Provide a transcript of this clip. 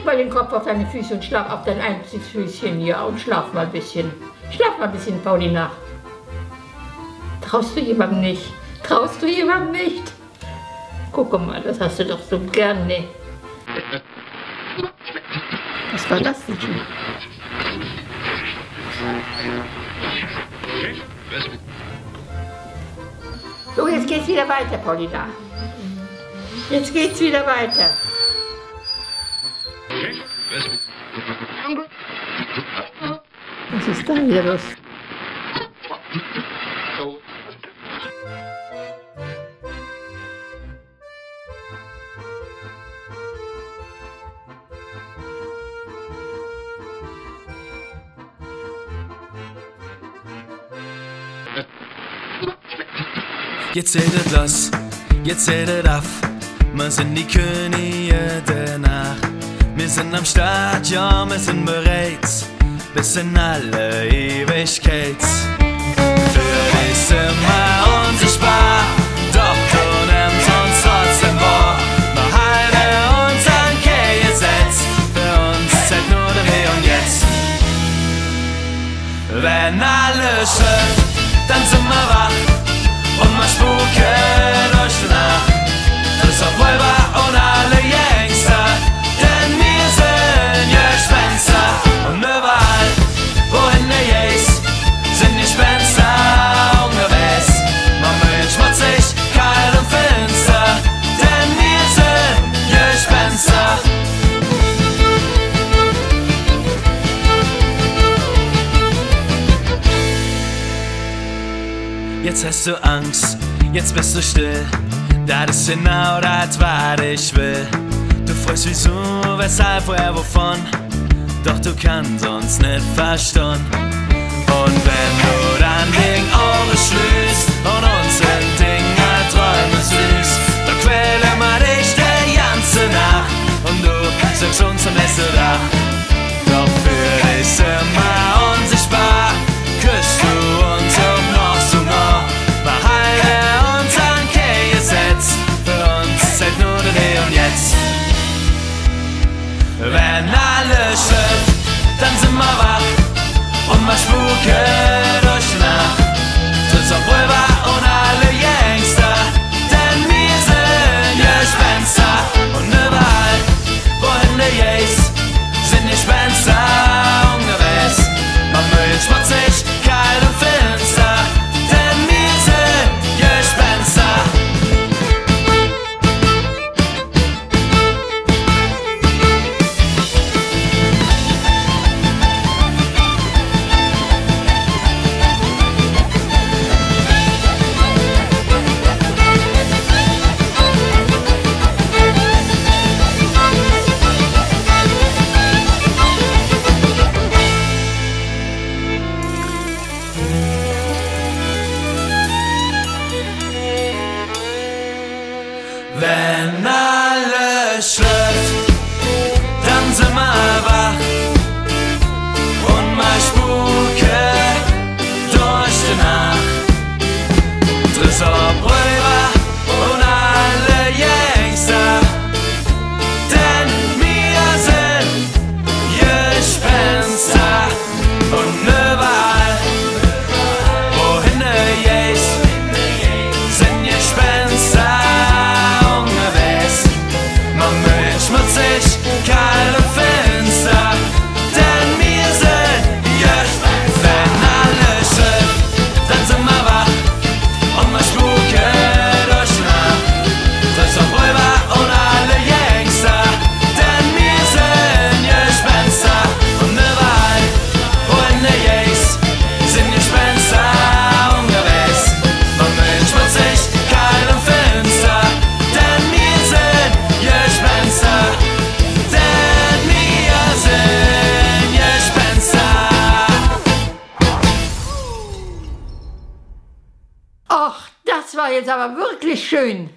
mal den Kopf auf deine Füße und schlaf auf dein einziges Füßchen hier und schlaf mal ein bisschen. Schlaf mal ein bisschen, Paulina. Traust du jemandem nicht? Traust du jemandem nicht? Guck mal, das hast du doch so gerne. Was war das denn schon? So, jetzt geht's wieder weiter, Paulina. Jetzt geht's wieder weiter. Was ist da wieder los? Jetzt seht ihr los, jetzt seht ihr auf, wir sind die Könige der Nacht. Wir sind am Start, ja, wir sind bereit, bis in alle Ewigkeit. Für dich sind wir unsichtbar, doch du nimmst uns trotzdem wahr. Wir halten uns an kein Gesetz, für uns zählt nur der Hier und Jetzt. Wenn alles schläft, dann sind wir wach. Und wir spuken durch die Nacht, das auf Räuber und alle Gangster, denn wir sind Gespenster. Und überall, wohin du gehst, sind Gespenster unterwegs. Man wird schmutzig, kalt und finster, denn wir sind Gespenster. Jetzt hast du Angst, jetzt bist du still. Das ist genau das, was ich will. Du fragst wieso, weshalb, woher, wovon, doch du kannst uns nicht verstehen. Und wenn du dann den Augen schließt und uns in Dinger Träume süßt, dann quälen wir dich die ganze Nacht und du sagst uns am letzten Tag. Doch für dich sind wir unsichtbar, küsst du uns auch noch so nah. Wir halten uns an kein Gesetz, für uns zählt nur der Hier und Jetzt. Wenn alles schläft, dann sind wir wach und wir spuken durch die Nacht. Das auf Räuber und alle Gangster, denn wir sind Gespenster. Und überall, wohin du gehst, sind Gespenster unterwegs. Man wird schmutzig, kalt und finster, denn wir sind Gespenster. Wenn alles schläft, dann sind wir wach und wir spuken durch die Nacht. Driss auf Räuber und alle Gangster, denn wir sind Gespenster. Und überall, wohin du gehst, sind Gespenster. Schmutzig, kalt und finster, denn wir sind Gespenster. Wenn alles schläft, dann sind wir wach und wir spuken durch die Nacht. Das auf Räuber und alle Gangster, denn wir sind Gespenster. Und überall, wohin du gehst, sind Gespenster unterwegs. Man wird schmutzig, kalt und finster, denn wir sind Gespenster. Ach, das war jetzt aber wirklich schön.